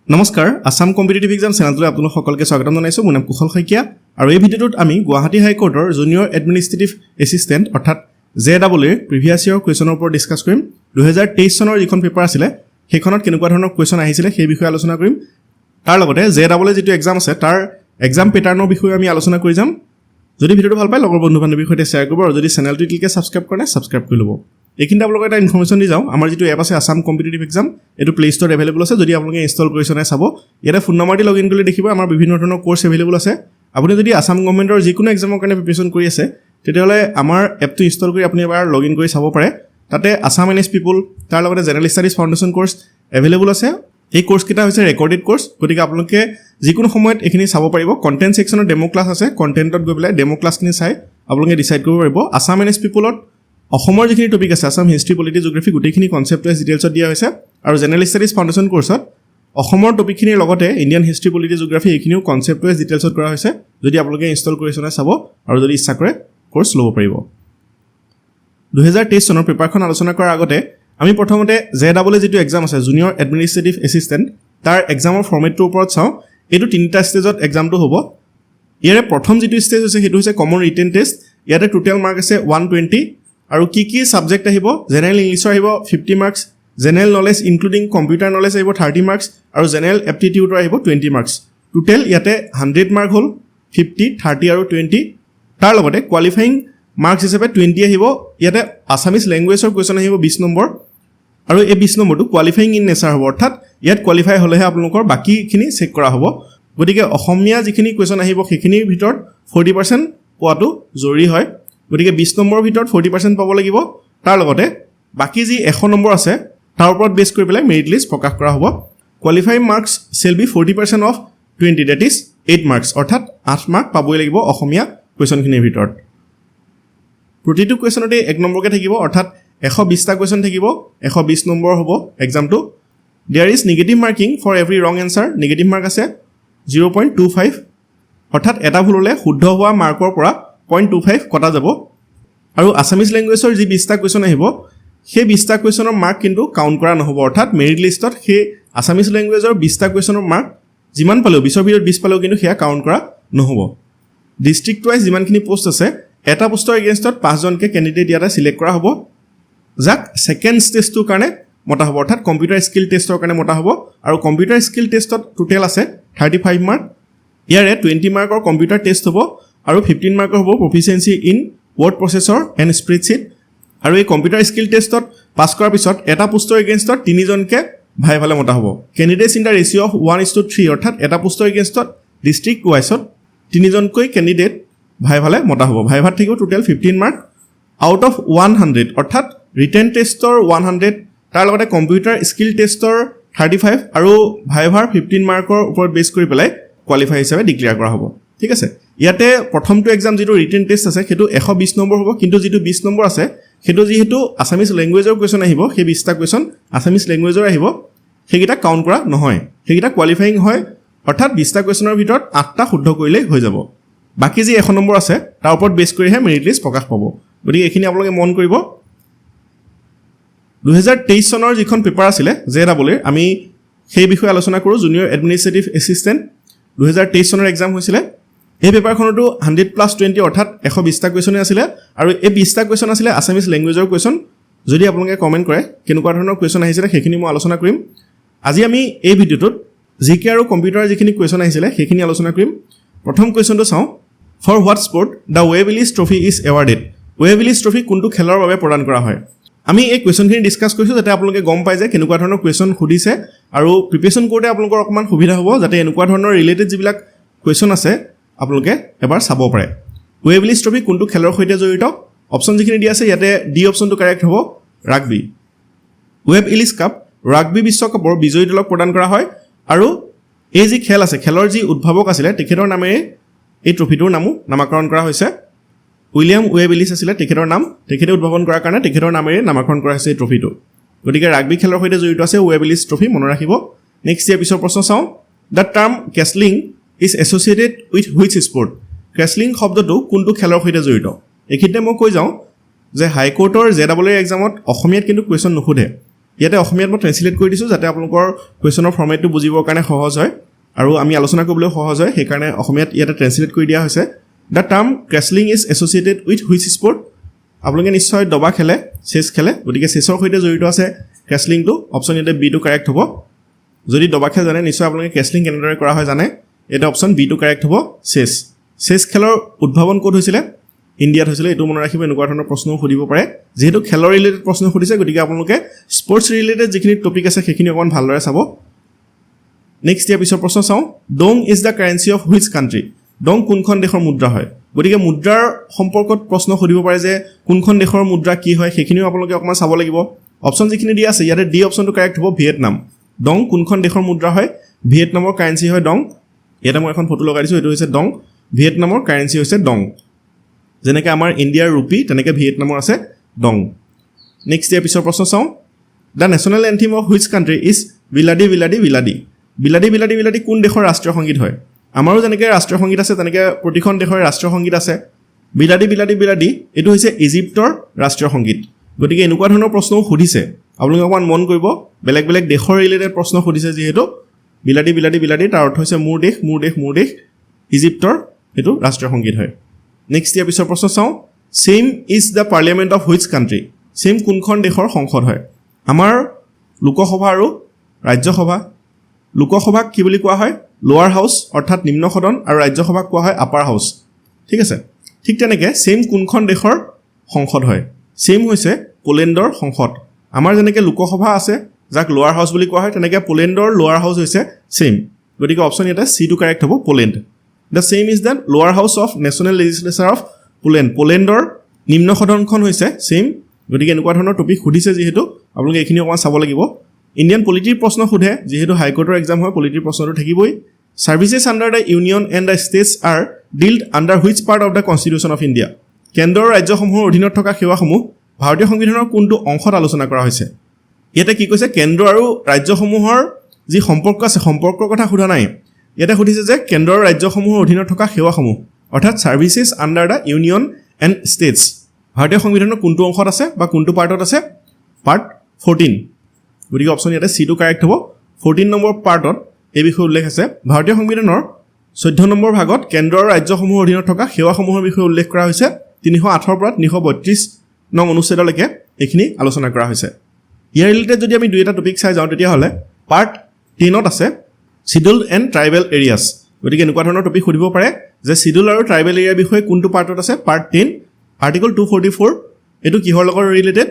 নমস্কাৰ Assam competitive exam চেনেলটোলৈ আপোনালোক সকলোকে স্বাগতম জনাইছো মোৰ নাম কুশল শইকীয়া আৰু এই ভিডিঅ'টোত আমি গুৱাহাটী হাই কোৰ্টৰ জুনিয়ৰ এডমিনিষ্ট্ৰেটিভ এছিষ্টেণ্ট অৰ্থাৎ JAA প্ৰিভিয়াছ ইয়াৰ কুৱেশ্যনৰ ওপৰত ডিছকাছ কৰিম 2023 চনৰ যিখন পেপাৰ আছিল সেইখনত কেনেকুৱা ধৰণৰ কুৱেশ্যন আহিছিল সেই বিষয়ে আলোচনা কৰিম তাৰ লগতে JAA যিটো এক্সাম আছে তাৰ এক্সাম পেটাৰ্নৰ বিষয়ে আমি আলোচনা কৰি যাম যদি ভিডিঅ'টো ভাল পায় লগৰ বন্ধু বান্ধৱীৰ সৈতে শ্বেয়াৰ কৰিব আৰু যদি চেনেলটো ইতিলৈকে ছাবস্ক্ৰাইব কৰে ছাবস্ক্ৰাইব কৰি ল'ব এইখিনিতে আপোনালোকক এটা ইনফৰমেশ্যন দি যাওঁ আমাৰ যিটো এপ আছে আসাম কম্পিটিটিভ এক্সাম এইটো প্লে ষ্ট'ৰত এভেইলেবল আছে যদি আপোনালোকে ইনষ্টল কৰিছে নাই চাব ইয়াতে ফোন নম্বৰ দি লগইন কৰিলে দেখিব আমাৰ বিভিন্ন ধৰণৰ কোৰ্ছ এভেইলেবল আছে আপুনি যদি আসাম গভৰ্ণমেণ্টৰ যিকোনো এক্সামৰ কাৰণে প্ৰিপেৰেশ্যন কৰি আছে তেতিয়াহ'লে আমাৰ এপটো ইনষ্টল কৰি আপুনি এবাৰ লগইন কৰি চাব পাৰে তাতে আসাম এনএছ পিপল তাৰ লগতে general studies foundation course available আছে এই কোৰ্ছকেইটা হৈছে ৰেকৰ্ডেড কোৰ্ছ গতিকে আপোনালোকে যিকোনো সময়ত এইখিনি চাব পাৰিব কণ্টেণ্ট ছেকশ্যনত ডেমো ক্লাছ আছে কণ্টেণ্টত গৈ পেলাই ডেমো ক্লাছখিনি চাই আপোনালোকে ডিচাইড কৰিব পাৰিব আসাম এনএছ পিপলত অসমৰ যিখিনি টপিক আছে আসাম হিষ্ট্ৰী পলিটি জিঅ'গ্ৰাফী গোটেইখিনি কনচেপ্ট ৱাইজ ডিটেইলছত দিয়া হৈছে আৰু জেনেৰেল ষ্টাডিজ ফাউণ্ডেশ্যন কোৰ্ছত অসমৰ টপিকখিনিৰ লগতে ইণ্ডিয়ান হিষ্ট্ৰী পলিটি জিঅ'গ্ৰাফী এইখিনিও কনচেপ্ট ৱাইজ ডিটেইলছত কৰা হৈছে যদি আপোনালোকে ইনষ্টল কৰিছে নাই চাব আৰু যদি ইচ্ছা কৰে কোৰ্ছ ল'ব পাৰিব 2023 চনৰ পেপাৰখন আলোচনা কৰাৰ আগতে আমি প্ৰথমতে JAA যিটো এক্সাম আছে জুনিয়ৰ এডমিনিষ্ট্ৰেটিভ এছিষ্টেণ্ট তাৰ এক্সামৰ ফৰ্মেটটোৰ ওপৰত চাওঁ এইটো তিনিটা ষ্টেজত এক্সামটো হ'ব ইয়াৰে প্ৰথম যিটো ষ্টেজ হৈছে সেইটো হৈছে কমন ৰিটেন টেষ্ট ইয়াতে টোটেল মাৰ্ক আছে 120 আৰু কি ছাবজেক্ট আহিব জেনেৰেল ইংলিছৰ আহিব 50 marks general knowledge including computer knowledge আহিব 30 মাৰ্কছ আৰু জেনেৰেল এপ্টিটিউডৰ আহিব 20 মাৰ্কছ টোটেল ইয়াতে 100 মাৰ্ক হ'ল 50 30 আৰু 20 তাৰ লগতে কোৱালিফাইং মাৰ্কছ হিচাপে 20 আহিব ইয়াতে আছামিজ লেংগুৱেজৰ কুৱেশ্যন আহিব 20 নম্বৰ আৰু এই 20 নম্বৰটো কোৱালিফাইং ইন নেচাৰ হ'ব অৰ্থাৎ ইয়াত কোৱালিফাই হ'লেহে আপোনালোকৰ বাকীখিনি চেক কৰা হ'ব গতিকে অসমীয়া যিখিনি কুৱেশ্যন আহিব সেইখিনিৰ ভিতৰত 40% পোৱাটো জৰুৰী হয় গতিকে 20 নম্বৰৰ ভিতৰত 40% পাব লাগিব তাৰ লগতে বাকী যি 100 নম্বৰ আছে তাৰ ওপৰত বেছ কৰি পেলাই মেৰিট লিষ্ট প্ৰকাশ কৰা হ'ব qualifying marks shall be 40% of 20 that is 8 marks অৰ্থাৎ 8 মাৰ্ক পাবই লাগিব অসমীয়া কুৱেশ্যনখিনিৰ ভিতৰত প্ৰতিটো কুৱেশ্যনতে 1 নম্বৰকৈ থাকিব অৰ্থাৎ 120টা কুৱেশ্যন থাকিব 120 নম্বৰ হ'ব এক্সামটো there is negative marking for every wrong answer negative mark আছে 0.25 অৰ্থাৎ এটা ভুল হ'লে শুদ্ধ হোৱা মাৰ্কৰ পৰা 0.25 কটা যাব আৰু আছামিজ লেংগুৱেজৰ যি 20টা কুৱেশ্যন আহিব সেই 20টা কুৱেশ্যনৰ মাৰ্ক কিন্তু কাউণ্ট কৰা নহ'ব অৰ্থাৎ মেৰিট লিষ্টত সেই আছামিজ লেংগুৱেজৰ 20টা কুৱেশ্যনৰ মাৰ্ক যিমান পালেও 20ৰ ভিতৰত 20 পালেও কিন্তু সেয়া কাউণ্ট কৰা নহ'ব ডিষ্ট্ৰিক্ট ৱাইজ যিমানখিনি পোষ্ট আছে এটা পোষ্টৰ এগেইনষ্টত 5জনকৈ কেণ্ডিডেট ইয়াতে ছিলেক্ট কৰা হ'ব যাক ছেকেণ্ড ষ্টেজটোৰ কাৰণে মতা হ'ব অৰ্থাৎ কম্পিউটাৰ স্কিল টেষ্টৰ কাৰণে মতা হ'ব আৰু কম্পিউটাৰ স্কিল টেষ্টত টোটেল আছে 35 মাৰ্ক ইয়াৰে 20 মাৰ্কৰ কম্পিউটাৰ টেষ্ট হ'ব আৰু 15 মাৰ্কৰ হ'ব proficiency in word processor and spreadsheet আৰু এই কম্পিউটাৰ স্কিল টেষ্টত পাছ কৰাৰ পিছত এটা পোষ্টৰ এগেইনষ্টত 3জনকৈ ভাইভালে মতা হ'ব candidates in the ratio' of 1:3 অৰ্থাৎ এটা পোষ্টৰ এগেইনষ্টত ডিষ্ট্ৰিক্ট ৱাইজত 3জনকৈ কেণ্ডিডেট ভাইভালে মতা হ'ব ভাইভাত থাকিব টোটেল 15 মাৰ্ক আউট অফ 100 অৰ্থাৎ ৰিটেন টেষ্টৰ 100 তাৰ লগতে কম্পিউটাৰ স্কিল টেষ্টৰ 35 আৰু ভাইভাৰ 15 মাৰ্কৰ ওপৰত বেছ কৰি পেলাই কোৱালিফাই হিচাপে ডিক্লেয়াৰ কৰা হ'ব ঠিক আছে ইয়াতে প্ৰথমটো এক্সাম যিটো ৰিটেন টেষ্ট আছে সেইটো 120 নম্বৰ হ'ব কিন্তু যিটো 20 নম্বৰ আছে সেইটো যিহেতু আছামিজ লেংগুৱেজৰ কুৱেশ্যন আহিব সেই 20টা কুৱেশ্যন আছামিজ লেংগুৱেজৰ আহিব সেইকেইটা কাউণ্ট কৰা নহয় সেইকেইটা কোৱালিফাইং হয় অৰ্থাৎ 20টা কুৱেশ্যনৰ ভিতৰত 8টা শুদ্ধ কৰিলেই হৈ যাব বাকী যি 100 নম্বৰ আছে তাৰ ওপৰত বেছ কৰিহে মেৰিট লিষ্ট প্ৰকাশ পাব গতিকে এইখিনি আপোনালোকে মন কৰিব 2023 চনৰ যিখন পেপাৰ আছিলে JAA আমি সেই বিষয়ে আলোচনা কৰোঁ জুনিয়ৰ এডমিনিষ্ট্ৰেটিভ এছিষ্টেণ্ট 2023 চনৰ এক্সাম হৈছিলে এই পেপাৰখনতো 100+20 অৰ্থাৎ 120টা কুৱেশ্যনে আছিলে আৰু এই 20টা কুৱেশ্যন আছিলে আছামিজ লেংগুৱেজৰ কুৱেশ্যন যদি আপোনালোকে কমেণ্ট কৰে কেনেকুৱা ধৰণৰ কুৱেশ্যন আহিছিলে সেইখিনি মই আলোচনা কৰিম আজি আমি এই ভিডিঅ'টোত জিকে আৰু কম্পিউটাৰৰ যিখিনি কুৱেশ্যন আহিছিলে সেইখিনি আলোচনা কৰিম প্ৰথম কুৱেশ্যনটো চাওঁ for what sport the Wellesley trophy is awarded Wellesley trophy কোনটো খেলৰ বাবে প্ৰদান কৰা হয় আমি এই কুৱেশ্যনখিনি ডিছকাছ কৰিছোঁ যাতে আপোনালোকে গম পায় যে কেনেকুৱা ধৰণৰ কুৱেশ্যন সুধিছে আৰু প্ৰিপেৰেশ্যন কৰোঁতে আপোনালোকৰ অকণমান সুবিধা হ'ব যাতে এনেকুৱা ধৰণৰ ৰিলেটেড যিবিলাক কুৱেশ্যন আছে আপোনালোকে এবাৰ চাব পাৰে ৱেভিলিছ ট্ৰফি কোনটো খেলৰ সৈতে জড়িত অপশ্যন যিখিনি দিয়া আছে ইয়াতে ডি অপশ্যনটো কাৰেক্ট হ'ব ৰাগবি ৱেব ইলিছ কাপ ৰাগবি বিশ্বকাপৰ বিজয়ী দলক প্ৰদান কৰা হয় আৰু এই যি খেল আছে খেলৰ যি উদ্ভাৱক আছিলে তেখেতৰ নামেৰে এই ট্ৰফিটোৰ নামকৰণ কৰা হৈছে উইলিয়াম ৱেব ইলিছ আছিলে তেখেতৰ নাম তেখেতে উদ্ভাৱন কৰাৰ কাৰণে তেখেতৰ নামেৰে নামকৰণ কৰা হৈছে এই ট্ৰফিটো গতিকে ৰাগবি খেলৰ সৈতে জড়িত আছে ৱেব ইলিছ ট্ৰফি মনত ৰাখিব নেক্সট ইয়াৰ পিছৰ প্ৰশ্ন চাওঁ the term castling is associated with which sport castling শব্দটো কোনটো খেলৰ সৈতে জড়িত এইখিনিতে মই কৈ যাওঁ যে হাইকোৰ্টৰ JAA এক্সামত অসমীয়াত কিন্তু কুৱেশ্যন নুসুধে ইয়াতে অসমীয়াত মই ট্ৰেন্সলেট কৰি দিছোঁ যাতে আপোনালোকৰ কুৱেশ্যনৰ ফৰ্মেটটো বুজিবৰ কাৰণে সহজ হয় আৰু আমি আলোচনা কৰিবলৈ সহজ হয় সেইকাৰণে অসমীয়াত ইয়াতে ট্ৰেন্সলেট কৰি দিয়া হৈছে the term castling is associated with which sport আপোনালোকে নিশ্চয় দবা খেলে চেছ খেলে গতিকে চেছৰ সৈতে জড়িত আছে ক্ৰেছলিংটো অপশ্যন ইয়াতে বিটো কাৰেক্ট হ'ব যদি দবা খেল জানে নিশ্চয় আপোনালোকে ক্ৰেছলিং কেনেদৰে কৰা হয় জানে এটা অপশ্যন বিটো কাৰেক্ট হ'ব চেছ খেলৰ উদ্ভাৱন ক'ত হৈছিলে ইণ্ডিয়াত হৈছিলে এইটো মনত ৰাখিব এনেকুৱা ধৰণৰ প্ৰশ্নও সুধিব পাৰে যিহেতু খেলৰ ৰিলেটেড প্ৰশ্ন সুধিছে গতিকে আপোনালোকে স্পৰ্টছ ৰিলেটেড যিখিনি টপিক আছে সেইখিনি অকণমান ভালদৰে চাব নেক্সট ইয়াৰ পিছৰ প্ৰশ্ন চাওঁ dong is the currency of which country dong কোনখন দেশৰ মুদ্ৰা হয় গতিকে মুদ্ৰাৰ সম্পৰ্কত প্ৰশ্ন সুধিব পাৰে যে কোনখন দেশৰ মুদ্ৰা কি হয় সেইখিনিও আপোনালোকে অকণমান চাব লাগিব অপশ্যন যিখিনি দিয়া আছে ইয়াতে ডি অপশ্যনটো কাৰেক্ট হ'ব ভিয়েটনাম ডং কোনখন দেশৰ মুদ্ৰা হয় ভিয়েটনামৰ কাৰেঞ্চি হয় ডং ইয়াতে মই এখন ফটো লগাই দিছোঁ এইটো হৈছে ডং ভিয়েটনামৰ কাৰেঞ্চি হৈছে ডং যেনেকৈ আমাৰ ইণ্ডিয়াৰ ৰুপি তেনেকৈ ভিয়েটনামৰ আছে ডং নেক্সট ইয়াৰ পিছৰ প্ৰশ্ন চাওঁ the national anthem of which country is Bilady Bilady Bilady Bilady Bilady Bilady কোন দেশৰ ৰাষ্ট্ৰীয় সংগীত হয় আমাৰো যেনেকৈ ৰাষ্ট্ৰীয় সংগীত আছে তেনেকৈ প্ৰতিখন দেশৰ ৰাষ্ট্ৰীয় সংগীত আছে বিলাডি বিলাডি বিলাডি এইটো হৈছে ইজিপ্তৰ ৰাষ্ট্ৰীয় সংগীত গতিকে এনেকুৱা ধৰণৰ প্ৰশ্নও সুধিছে আপোনালোকে অকণমান মন কৰিব বেলেগ বেলেগ দেশৰ ৰিলেটেড প্ৰশ্ন সুধিছে যিহেতু বিলাডি বিলাডি বিলাডি তাৰ অৰ্থ হৈছে মোৰ দেশ মোৰ দেশ মোৰ দেশ ইজিপ্তৰ এইটো ৰাষ্ট্ৰীয় সংগীত হয় নেক্সট ইয়াৰ পিছৰ প্ৰশ্ন চাওঁ same is the parliament of which country same কোনখন দেশৰ সংসদ হয় আমাৰ লোকসভা আৰু ৰাজ্যসভা লোকসভাক কি বুলি কোৱা হয় লোৱাৰ হাউচ অৰ্থাৎ নিম্ন সদন আৰু ৰাজ্যসভাক কোৱা হয় আপাৰ হাউচ ঠিক আছে ঠিক তেনেকৈ ছেইম কোনখন দেশৰ সংসদ হয় ছেইম হৈছে পোলেণ্ডৰ সংসদ আমাৰ যেনেকৈ লোকসভা আছে যাক লোৱাৰ হাউচ বুলি কোৱা হয় তেনেকৈ পোলেণ্ডৰ লোৱাৰ হাউচ হৈছে ছেইম গতিকে অপশ্যন ইয়াতে চিটো কাৰেক্ট হ'ব Poland the Sejm is the lower house of national legislature অফ পোলেণ্ডৰ নিম্ন সদনখন হৈছে ছেইম গতিকে এনেকুৱা ধৰণৰ টপিক সুধিছে যিহেতু আপোনালোকে এইখিনি অকণমান চাব লাগিব ইণ্ডিয়ান পলিটিৰ প্ৰশ্ন সোধে যিহেতু হাইকোৰ্টৰ এক্সাম হয় পলিটিৰ প্ৰশ্নটো থাকিবই services under the union and the states R ডিল্ড under which part of the constitution of India কেন্দ্ৰৰ ৰাজ্যসমূহৰ অধীনত থকা সেৱাসমূহ ভাৰতীয় সংবিধানৰ কোনটো অংশত আলোচনা কৰা হৈছে ইয়াতে কি কৈছে কেন্দ্ৰ আৰু ৰাজ্যসমূহৰ যি সম্পৰ্ক আছে সম্পৰ্কৰ কথা সোধা নাই ইয়াতে সুধিছে যে কেন্দ্ৰৰ ৰাজ্যসমূহৰ অধীনত থকা সেৱাসমূহ অৰ্থাৎ services under the union and states ভাৰতীয় সংবিধানৰ কোনটো অংশত আছে বা কোনটো পাৰ্টত আছে পাৰ্ট 14 গতিকে অপশ্যন ইয়াতে চিটো কাৰেক্ট হ'ব 14 নম্বৰ পাৰ্টত এই বিষয়ে উল্লেখ আছে ভাৰতীয় সংবিধানৰ 14 নম্বৰ ভাগত কেন্দ্ৰৰ ৰাজ্যসমূহৰ অধীনত থকা সেৱাসমূহৰ বিষয়ে উল্লেখ কৰা হৈছে 308 পৰা 332 নং অনুচ্ছেদলৈকে এইখিনি আলোচনা কৰা হৈছে ইয়াৰ ৰিলেটেড যদি আমি দুই এটা টপিক চাই যাওঁ তেতিয়াহ'লে পাৰ্ট 10ত আছে শিডিউল্ড এণ্ড ট্ৰাইবেল এৰিয়াছ গতিকে এনেকুৱা ধৰণৰ টপিক সুধিব পাৰে যে শিডিউল আৰু ট্ৰাইবেল এৰিয়াৰ বিষয়ে কোনটো পাৰ্টত আছে পাৰ্ট 10 আৰ্টিকল 244 এইটো কিহৰ লগত ৰিলেটেড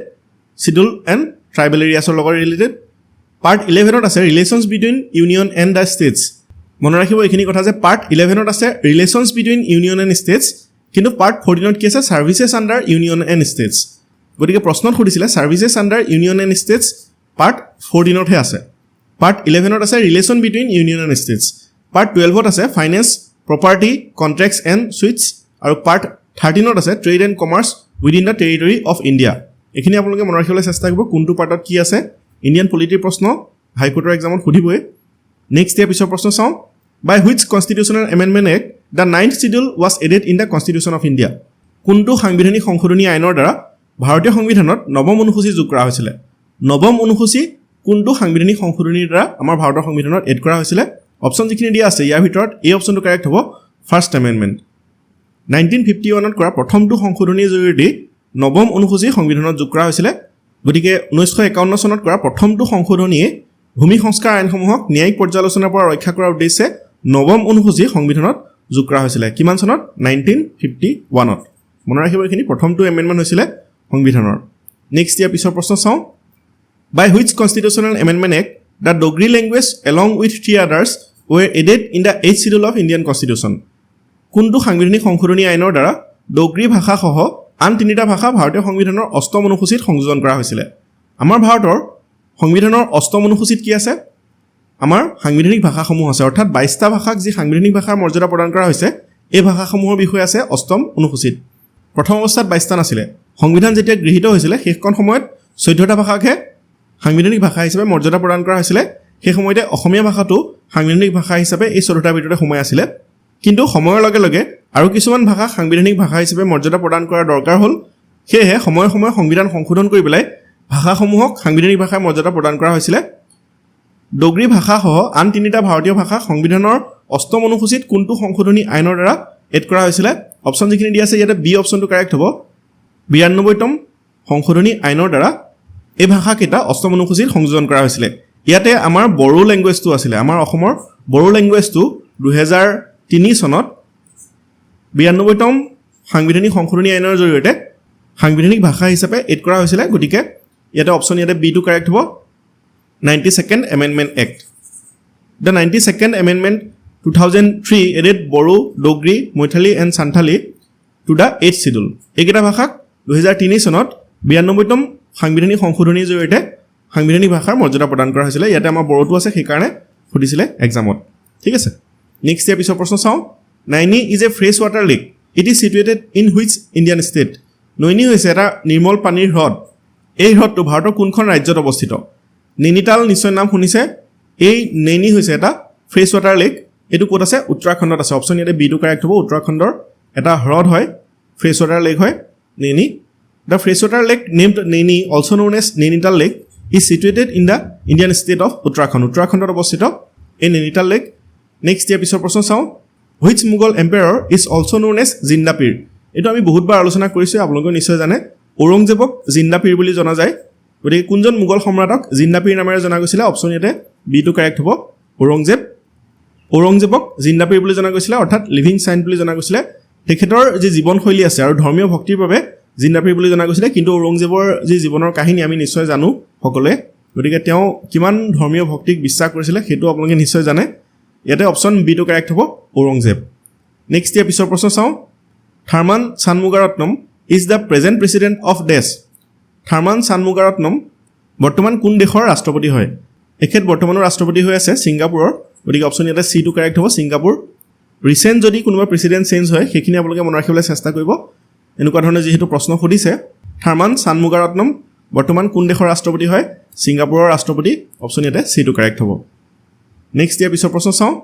শিডিউল এণ্ড ট্ৰাইবেল এৰিয়াছৰ লগত ৰিলেটেড পাৰ্ট 11ত আছে relations between union and the states মনত ৰাখিব এইখিনি কথা যে পাৰ্ট 11ত আছে relations between union and states কিন্তু পাৰ্ট 14ত কি আছে services under union and states গতিকে প্ৰশ্নত সুধিছিলে services under union and states part 14তহে আছে পাৰ্ট 11ত আছে relation between union and states part 12ত আছে ফাইনেন্স প্ৰপাৰ্টি কণ্ট্ৰেক্টছ এণ্ড ছুইটছ আৰু পাৰ্ট 13ত আছে trade and commerce within the territory of India এইখিনি আপোনালোকে মনত ৰাখিবলৈ চেষ্টা কৰিব কোনটো পাৰ্টত কি আছে ইণ্ডিয়ান পলিটিৰ প্ৰশ্ন হাইকোৰ্টৰ এক্সামত সুধিবই নেক্সট ইয়াৰ পিছৰ প্ৰশ্ন চাওঁ by which constitutional amendment act the 9th schedule was added in the constitution of India কোনটো সাংবিধানিক সংশোধনী আইনৰ দ্বাৰা ভাৰতীয় সংবিধানত নৱম অনুসূচী যোগ কৰা হৈছিলে নৱম অনুসূচী কোনটো সাংবিধানিক সংশোধনীৰ দ্বাৰা আমাৰ ভাৰতৰ সংবিধানত এড কৰা হৈছিলে অপশ্যন যিখিনি দিয়া আছে ইয়াৰ ভিতৰত এই অপশ্যনটো কাৰেক্ট হ'ব ফাৰ্ষ্ট এমেণ্ডমেণ্ট 1951ত কৰা প্ৰথমটো সংশোধনীৰ জৰিয়তে নৱম অনুসূচী সংবিধানত যোগ কৰা হৈছিলে গতিকে 1951 চনত কৰা প্ৰথমটো সংশোধনীয়ে ভূমি সংস্কাৰ আইনসমূহক ন্যায়িক পৰ্যালোচনাৰ পৰা ৰক্ষা কৰাৰ উদ্দেশ্যে নৱম অনুসূচী সংবিধানত যোগ কৰা হৈছিলে কিমান চনত 1951ত মনত ৰাখিব এইখিনি প্ৰথমটো এমেণ্ডমেণ্ট হৈছিলে সংবিধানৰ নেক্সট ইয়াৰ পিছৰ প্ৰশ্ন চাওঁ by which constitutional amendment act the Dogri language along with 3 others were added in the 8th schedule of Indian constitution কোনটো সাংবিধানিক সংশোধনী আইনৰ দ্বাৰা ডগ্ৰী ভাষাসহ আন 3টা ভাষা ভাৰতীয় সংবিধানৰ 8ম অনুসূচীত সংযোজন কৰা হৈছিলে আমাৰ ভাৰতৰ সংবিধানৰ 8ম অনুসূচীত কি আছে আমাৰ সাংবিধানিক ভাষাসমূহ আছে অৰ্থাৎ 22টা ভাষাক যি সাংবিধানিক ভাষাৰ মৰ্যাদা প্ৰদান কৰা হৈছে এই ভাষাসমূহৰ বিষয়ে আছে 8ম অনুসূচীত প্ৰথম অৱস্থাত 22টা নাছিলে সংবিধান যেতিয়া গৃহীত হৈছিলে সেইখন সময়ত 14টা ভাষাকহে সাংবিধানিক ভাষা হিচাপে মৰ্যাদা প্ৰদান কৰা হৈছিলে সেই সময়তে অসমীয়া ভাষাটো সাংবিধানিক ভাষা হিচাপে এই 14টাৰ ভিতৰতে সোমাই আছিলে কিন্তু সময়ৰ লগে লগে আৰু কিছুমান ভাষা সাংবিধানিক ভাষা হিচাপে মৰ্যাদা প্ৰদান কৰাৰ দৰকাৰ হ'ল সেয়েহে সময়ে সময়ে সংবিধান সংশোধন কৰি পেলাই ভাষাসমূহক সাংবিধানিক ভাষাৰ মৰ্যাদা প্ৰদান কৰা হৈছিলে ডগৰী ভাষাসহ আন তিনিটা ভাৰতীয় ভাষা সংবিধানৰ ৮ম অনুসূচীত কোনটো সংশোধনী আইনৰ দ্বাৰা এড কৰা হৈছিলে অপশ্যন যিখিনি দিয়া আছে ইয়াতে বি অপশ্যনটো কাৰেক্ট হ'ব ৯২তম সংশোধনী আইনৰ দ্বাৰা এই ভাষাকেইটা ৮ম অনুসূচীত সংযোজন কৰা হৈছিলে ইয়াতে আমাৰ বড়ো লেংগুৱেজটো আছিলে আমাৰ অসমৰ বড়ো লেংগুৱেজটো ২০০৩ চনত ৯২তম সাংবিধানিক সংশোধনী আইনৰ জৰিয়তে সাংবিধানিক ভাষা হিচাপে এড কৰা হৈছিলে গতিকে ইয়াতে অপশ্যন ইয়াতে বিটো কাৰেক্ট হ'ব 92nd Amendment Act. The 92nd Amendment 2003 added Bodo, Dogri, Moithali and Santali to the 8th schedule. এইকেইটা ভাষাক 2003 চনত ৯২তম সাংবিধানিক সংশোধনীৰ জৰিয়তে সাংবিধানিক ভাষাৰ মৰ্যাদা প্ৰদান কৰা হৈছিলে ইয়াতে আমাৰ বড়োটো আছে সেইকাৰণে সুধিছিলে এক্সামত ঠিক আছে নেক্সট ইয়াৰ পিছৰ প্ৰশ্ন চাওঁ Naini is a fresh water lake it is situated in which Indian state Naini হৈছে এটা নিৰ্মল পানীৰ হ্ৰদ এই হ্ৰদটো ভাৰতৰ কোনখন ৰাজ্যত অৱস্থিত নৈনিতাল নিশ্চয় নাম শুনিছে এই নৈনী হৈছে এটা ফ্ৰেছ ৱাটাৰ লেক এইটো ক'ত আছে উত্তৰাখণ্ডত আছে অপশ্যন ইয়াতে বিটো কাৰেক্ট হ'ব উত্তৰাখণ্ডৰ এটা হ্ৰদ হয় ফ্ৰেছ ৱাটাৰ লেক হয় Naini the fresh water lake named Naini also' known as Nainital lake is situated in the Indian state of উত্তৰাখণ্ডত অৱস্থিত এই নৈনিতাল লেক নেক্সট ইয়াৰ পিছৰ প্ৰশ্ন চাওঁ which Mughal empire is also' known as Zindapir এইটো আমি বহুতবাৰ আলোচনা কৰিছোঁ আপোনালোকে নিশ্চয় জানে ঔৰংজেবক জিন্দাপীৰ বুলি জনা যায় গতিকে কোনজন মোগল সম্ৰাটক জিন্দাপীৰ নামেৰে জনা গৈছিলে অপশ্যন ইয়াতে বিটো কাৰেক্ট হ'ব ঔৰংজেবক জিন্দাপীৰ বুলি জনা গৈছিলে অৰ্থাৎ লিভিং চাইন বুলি জনা গৈছিলে তেখেতৰ যি জীৱনশৈলী আছে আৰু ধৰ্মীয় ভক্তিৰ বাবে জিন্দাপীৰ বুলি জনা গৈছিলে কিন্তু ঔৰংজেবৰ যি জীৱনৰ কাহিনী আমি নিশ্চয় জানো সকলোৱে গতিকে তেওঁ কিমান ধৰ্মীয় ভক্তিক বিশ্বাস কৰিছিলে সেইটো আপোনালোকে নিশ্চয় জানে ইয়াতে অপশ্যন বিটো কাৰেক্ট হ'ব ঔৰংজেব নেক্সট ইয়াৰ পিছৰ প্ৰশ্ন চাওঁ Tharman Shanmugaratnam is the present president of dash Tharman Shanmugaratnam বৰ্তমান কোন দেশৰ ৰাষ্ট্ৰপতি হয় এখেত বৰ্তমানৰ ৰাষ্ট্ৰপতি হৈ আছে ছিংগাপুৰৰ গতিকে অপশ্যন ইয়াতে চিটো কাৰেক্ট হ'ব ছিংগাপুৰ ৰিচেণ্ট যদি কোনোবা প্ৰেচিডেণ্ট চেঞ্জ হয় সেইখিনি আপোনালোকে মনত ৰাখিবলৈ চেষ্টা কৰিব এনেকুৱা ধৰণে যিহেতু প্ৰশ্ন সুধিছে থাৰ্মান চানমুগাৰত্নম বৰ্তমান কোন দেশৰ ৰাষ্ট্ৰপতি হয় ছিংগাপুৰৰ ৰাষ্ট্ৰপতি অপশ্যন ইয়াতে চিটো কাৰেক্ট হ'ব নেক্সট ইয়াৰ পিছৰ প্ৰশ্ন চাওঁ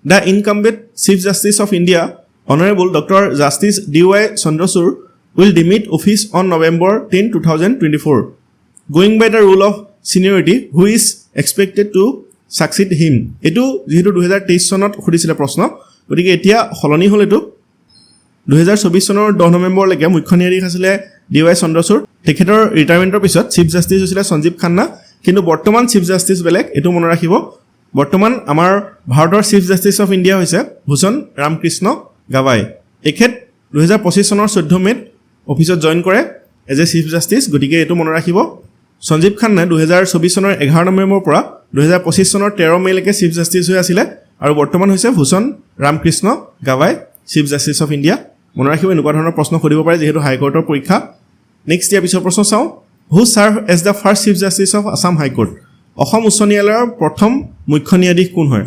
the incumbent chief justice of India honourable doctor justice DY Chandrachud will demit office on November 10, 2024. Going by the rule of seniority, who is expected to succeed him? এটো যেহেতু 2023 চনত খুদিছিলে প্ৰশ্ন গতিকে এতিয়া হলনি হল এটো 2024 চনৰ 10 নৱেম্বৰলৈকে মুখ্য ন্যায়াধীশ আছিলে DY চন্দ্ৰচূড় তেখেতৰ ৰিটায়াৰমেণ্টৰ পিছত চিফ জাষ্টিছ হৈছিলে সঞ্জীৱ খান্না কিন্তু বৰ্তমান চিফ জাষ্টিছ বেলেগ এটো মনত ৰাখিব বৰ্তমান আমাৰ ভাৰতৰ চিফ জাষ্টিছ অফ ইণ্ডিয়া হৈছে ভূষণ ৰামকৃষ্ণ গাৱাই এখেত 2025 চনৰ 14 মেত অফিচত জইন কৰে এজ এ চিফ জাষ্টিছ গতিকে এইটো মনত ৰাখিব সঞ্জীৱ খান্নাই 2024 চনৰ 11 নৱেম্বৰৰ পৰা 2025 চনৰ 13 মেলৈকে চিফ জাষ্টিছ হৈ আছিলে আৰু বৰ্তমান হৈছে Bhushan Ramkrishna Gavai chief justice of India মনত ৰাখিব এনেকুৱা ধৰণৰ প্ৰশ্ন সুধিব পাৰে যিহেতু হাইকোৰ্টৰ পৰীক্ষা নেক্সট ইয়াৰ পিছৰ প্ৰশ্ন চাওঁ who serve as the first chief justice of Assam high court Assam উচ্চ ন্যায়ালয়ৰ প্ৰথম মুখ্য ন্যায়াধীশ কোন হয়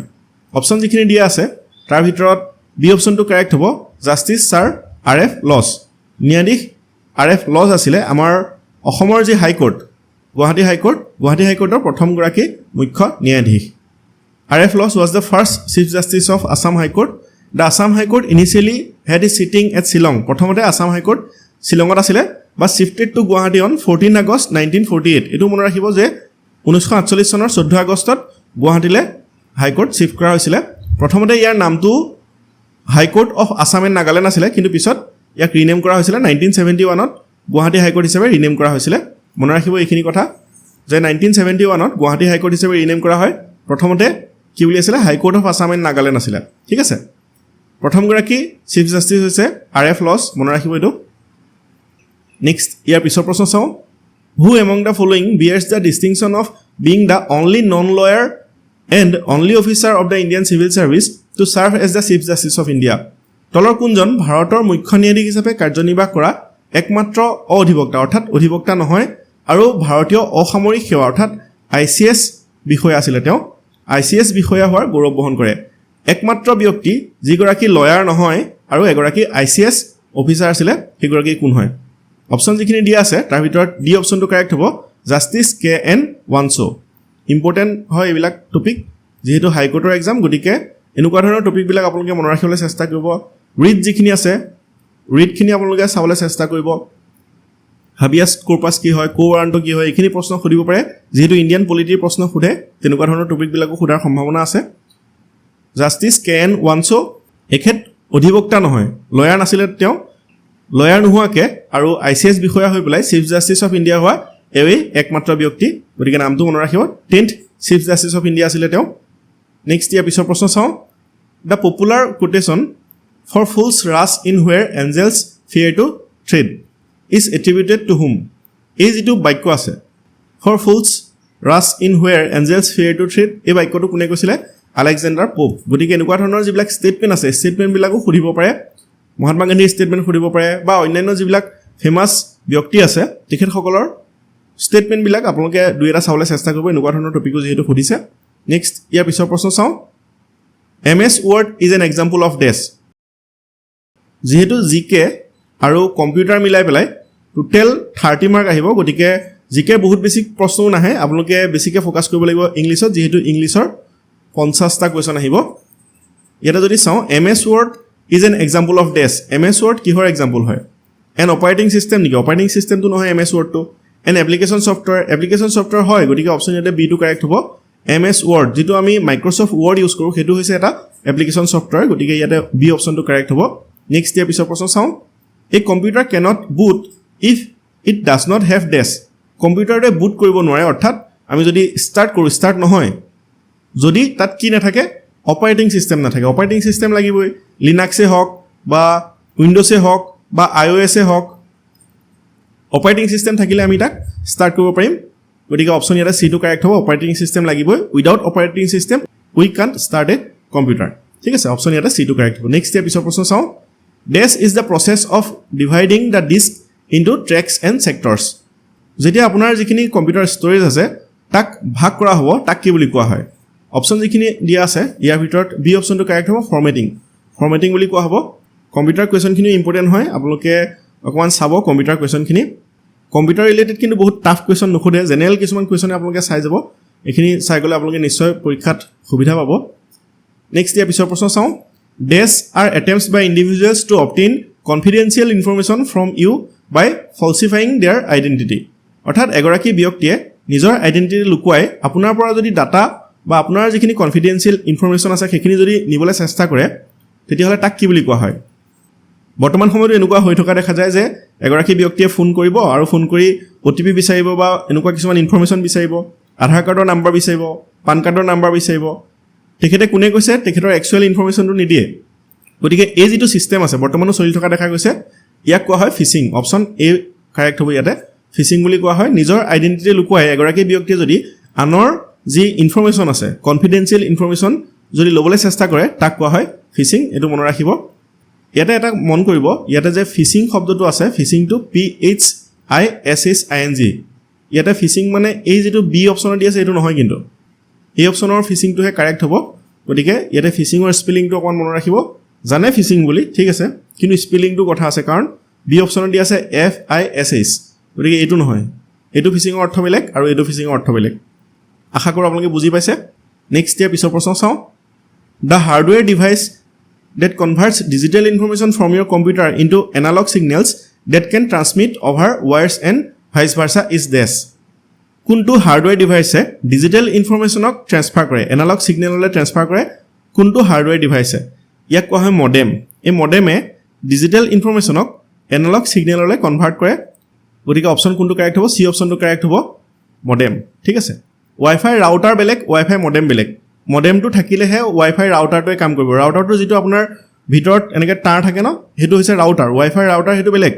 অপশ্যন যিখিনি দিয়া আছে তাৰ ভিতৰত বি অপশ্যনটো কাৰেক্ট হ'ব জাষ্টিছ ছাৰ RF লছ ন্যায়াধীশ RF লছ আছিলে আমাৰ অসমৰ যি হাইকোৰ্ট গুৱাহাটী হাইকোৰ্টৰ প্ৰথমগৰাকী মুখ্য ন্যায়াধীশ RF লছ was the first chief justice of Assam High Court. The Assam High Court initially had its sitting at Shillong. প্ৰথমতে Assam High Court শিলঙত আছিলে but shifted to Guwahati on 14 August 1948. এটো মনত ৰাখিব যে 1948 চনৰ 14 আগষ্টত গুৱাহাটীলৈ হাইকোৰ্ট শিফট কৰা হৈছিলে প্ৰথমতে ইয়াৰ নামটো high court of Assam and Nagaland আছিলে কিন্তু পিছত ইয়াক ৰিনেম কৰা হৈছিলে 1971ত গুৱাহাটী হাইকোৰ্ট হিচাপে ৰিনেম কৰা হৈছিলে মনত ৰাখিব এইখিনি কথা যে 1971ত গুৱাহাটী হাইকোৰ্ট হিচাপে ৰিনেম কৰা হয় প্ৰথমতে কি বুলি আছিলে high court of Assam and Nagaland আছিলে ঠিক আছে প্ৰথমগৰাকী চিফ জাষ্টিছ হৈছে RF লছ মনত ৰাখিব এইটো নেক্সট ইয়াৰ পিছৰ প্ৰশ্ন চাওঁ who among the following bears the distinction of being the only non lawyer and only officer of the Indian civil service to serve as the chief justice of India তলৰ কোনজন ভাৰতৰ মুখ্য ন্যায়াধীশ হিচাপে কাৰ্যনিৰ্বাহ কৰা একমাত্ৰ অধিবক্তা অৰ্থাৎ অধিবক্তা নহয় আৰু ভাৰতীয় অসামৰিক সেৱা অৰ্থাৎ ICS বিষয়া আছিলে তেওঁ ICS বিষয়া হোৱাৰ গৌৰৱ বহন কৰে একমাত্ৰ ব্যক্তি যিগৰাকী লয়াৰ নহয় আৰু এগৰাকী ICS অফিচাৰ আছিলে সেইগৰাকী কোন হয় অপশ্যন যিখিনি দিয়া আছে তাৰ ভিতৰত ডি অপশ্যনটো কাৰেক্ট হ'ব জাষ্টিছ KN ৱানছো ইম্পৰ্টেণ্ট হয় এইবিলাক টপিক যিহেতু হাইকোৰ্টৰ এক্সাম গতিকে এনেকুৱা ধৰণৰ টপিকবিলাক আপোনালোকে মনত ৰাখিবলৈ চেষ্টা কৰিব ৰিড যিখিনি আছে ৰিডখিনি আপোনালোকে চাবলৈ চেষ্টা কৰিব হাবিয়াছ কৰ্পাছ কি হয়, কো ৱাৰাণ্ট কি হয়, এইখিনি প্ৰশ্ন সুধিব পাৰে। যেহেতু ইণ্ডিয়ান পলিটিৰ প্ৰশ্ন সোধে তেনেকুৱা ধৰণৰ টপিকবিলাকো সোধাৰ সম্ভাৱনা আছে। জাষ্টিছ কে এন ৱানছো এখেত অধিবক্তা নহয়, লয়াৰ নাছিলে তেওঁ, লয়াৰ নোহোৱাকৈ আৰু ICS বিষয়া হৈ পেলাই চিফ জাষ্টিছ অফ ইণ্ডিয়া হোৱা এওঁৱেই একমাত্ৰ ব্যক্তি, গতিকে নামটো মনত ৰাখিব। 10th chief justice of India আছিলে তেওঁ। নেক্সট ইয়াৰ পিছৰ প্ৰশ্ন চাওঁ। The popular quotation for fools rush in where angels fear to tread is attributed to whom. এই যিটো বাক্য আছে for fools rush in where angels fear to tread, এই বাক্যটো কোনে কৈছিলে? Alexander Pope. গতিকে এনেকুৱা ধৰণৰ যিবিলাক ষ্টেটমেণ্ট আছে ষ্টেটমেণ্টবিলাকো সুধিব পাৰে। মহাত্মা গান্ধীৰ ষ্টেটমেণ্ট সুধিব পাৰে বা অন্যান্য যিবিলাক ফেমাছ ব্যক্তি আছে তেখেতসকলৰ ষ্টেটমেণ্টবিলাক আপোনালোকে দুই এটা চাবলৈ চেষ্টা কৰিব, এনেকুৱা ধৰণৰ টপিকো যিহেতু সুধিছে। নেক্সট ইয়াৰ পিছৰ প্ৰশ্ন চাওঁ। MS word is an example of dash. যিহেতু GK আৰু কম্পিউটাৰ মিলাই পেলাই টোটেল 30 মাৰ্ক আহিব, গতিকে GK বহুত বেছি প্ৰশ্নও নাহে, আপোনালোকে বেছিকৈ ফ'কাছ কৰিব লাগিব ইংলিছত, যিহেতু ইংলিছৰ 50টা কুৱেশ্যন আহিব। ইয়াতে যদি চাওঁ MS word is an example of dash. MS word কিহৰ এক্সাম্পল হয়? এন অপাৰেটিং ছিষ্টেম নেকি? অপাৰেটিং ছিষ্টেমটো নহয় MS ৱৰ্ডটো। এন এপ্লিকেশ্যন ছফ্টৱেৰ হয়, গতিকে অপশ্যন ইয়াতে বিটো কাৰেক্ট হ'ব। MS ৱৰ্ড যিটো আমি মাইক্ৰ'ছফ্ট ৱৰ্ড ইউজ কৰোঁ সেইটো হৈছে এটা এপ্লিকেশ্যন ছফ্টৱেৰ, গতিকে ইয়াতে বি অপশ্যনটো কাৰেক্ট হ'ব। নেক্সট ইয়াৰ পিছৰ প্ৰশ্ন চাওঁ। এই computer cannot boot if it does not have dash. কম্পিউটাৰটোৱে বুট কৰিব নোৱাৰে, অৰ্থাৎ আমি যদি ষ্টাৰ্ট কৰোঁ ষ্টাৰ্ট নহয় যদি তাত কি নাথাকে? অপাৰেটিং ছিষ্টেম নাথাকে। অপাৰেটিং ছিষ্টেম লাগিবই, লিনাক্সে হওক বা উইণ্ড'জে হওক বা iOSে হওক, অপাৰেটিং ছিষ্টেম থাকিলে আমি তাক ষ্টাৰ্ট কৰিব পাৰিম। গতিকে অপশ্যন ইয়াতে চিটো কাৰেক্ট হ'ব। অপাৰেটিং ছিষ্টেম লাগিবই, without operating system we can't start A computer. ঠিক আছে, অপশ্যন ইয়াতে চিটো কাৰেক্ট হ'ব। নেক্সট ইয়াৰ পিছৰ প্ৰশ্ন চাওঁ। Dash is the process of dividing the disk into tracks and sectors. যেতিয়া আপোনাৰ যিখিনি কম্পিউটাৰ ষ্ট'ৰেজ আছে তাক ভাগ কৰা হ'ব, তাক কি বুলি কোৱা হয়? অপশ্যন যিখিনি দিয়া আছে ইয়াৰ ভিতৰত বি অপশ্যনটো কাৰেক্ট হ'ব, ফৰ্মেটিং বুলি কোৱা হ'ব। কম্পিউটাৰ কুৱেশ্যনখিনি ইম্পৰ্টেণ্ট হয়, আপোনালোকে অকণমান চাব কম্পিউটাৰ কুৱেশ্যনখিনি। কম্পিউটাৰ ৰিলেটেড কিন্তু বহুত টাফ কুৱেশ্যন নোসোধে, জেনেৰেল কিছুমান কুৱেশ্যনে আপোনালোকে চাই যাব, এইখিনি চাই গ'লে আপোনালোকে নিশ্চয় পৰীক্ষাত সুবিধা পাব। নেক্সট ইয়াৰ পিছৰ প্ৰশ্ন চাওঁ। Dash are attempts by individuals to obtain confidential information from you by falsifying their identity. অৰ্থাৎ এগৰাকী ব্যক্তিয়ে নিজৰ আইডেণ্টিটি লুকুৱাই আপোনাৰ পৰা যদি ডাটা বা আপোনাৰ যিখিনি কনফিডেঞ্চিয়েল ইনফৰমেশ্যন আছে সেইখিনি যদি নিবলৈ চেষ্টা কৰে তেতিয়াহ'লে তাক কি বুলি কোৱা হয়? বৰ্তমান সময়তো এনেকুৱা হৈ থকা দেখা যায় যে এগৰাকী ব্যক্তিয়ে ফোন কৰিব আৰু ফোন কৰি OTP বিচাৰিব বা এনেকুৱা কিছুমান ইনফৰমেশ্যন বিচাৰিব, আধাৰ কাৰ্ডৰ নাম্বাৰ বিচাৰিব, পান কাৰ্ডৰ নাম্বাৰ বিচাৰিব। তেখেতে কোনে কৈছে? তেখেতৰ একচুৱেল ইনফৰমেশ্যনটো নিদিয়ে। গতিকে এই যিটো ছিষ্টেম আছে বৰ্তমানো চলি থকা দেখা গৈছে, ইয়াক কোৱা হয় ফিচিং। অপশ্যন এ কাৰেক্ট হ'ব ইয়াতে, ফিচিং বুলি কোৱা হয়। নিজৰ আইডেণ্টিটি লুকুৱাই এগৰাকী ব্যক্তিয়ে যদি আনৰ যি ইনফৰমেশ্যন আছে কনফিডেঞ্চিয়েল ইনফৰমেশ্যন যদি ল'বলৈ চেষ্টা কৰে তাক কোৱা হয় ফিচিং। এইটো মনত ৰাখিব। ইয়াতে এটা মন কৰিব, ইয়াতে যে ফিচিং শব্দটো আছে, ফিচিংটো PHISHING। ইয়াতে ফিচিং মানে এই যিটো বি অপশ্যনত দি আছে এইটো নহয়, কিন্তু এই অপশ্যনৰ ফিচিংটোহে কাৰেক্ট হ'ব। গতিকে ইয়াতে ফিচিঙৰ স্পেলিংটো অকণমান মনত ৰাখিব। জানে ফিচিং বুলি, ঠিক আছে, কিন্তু স্পেলিংটো কথা আছে, কাৰণ বি অপশ্যনত দি আছে FISH, গতিকে এইটো নহয়। এইটো ফিচিঙৰ অৰ্থ বেলেগ আৰু এইটো ফিচিঙৰ অৰ্থ বেলেগ। আশা কৰোঁ আপোনালোকে বুজি পাইছে। নেক্সট ইয়াৰ পিছৰ প্ৰশ্ন চাওঁ। The hardware device that converts digital information from your computer into analog signals that can transmit over wires and vice versa is this. কোনটো হাৰ্ডৱেৰ ডিভাইচে ডিজিটেল ইনফৰমেশ্যনক ট্ৰেন্সফাৰ কৰে, এনালগ ছিগনেললৈ ট্ৰেন্সফাৰ কৰে? কোনটো হাৰ্ডৱেৰ ডিভাইচে? ইয়াক কোৱা হয় মডেম। এই মডেমে ডিজিটেল ইনফৰমেশ্যনক এনালগ ছিগনেললৈ কনভাৰ্ট কৰে। গতিকে অপশ্যন কোনটো কাৰেক্ট হ'ব? চি অপশ্যনটো কাৰেক্ট হ'ব, মডেম। ঠিক আছে, ৱাইফাই ৰাউটাৰ বেলেগ, ৱাইফাই মডেম বেলেগ। মডেমটো থাকিলেহে ৱাইফাই ৰাউটাৰটোৱে কাম কৰিব। ৰাউটাৰটো যিটো আপোনাৰ ভিতৰত এনেকৈ তাঁৰ থাকে ন, সেইটো হৈছে ৰাউটাৰ। ৱাইফাই ৰাউটাৰ সেইটো বেলেগ।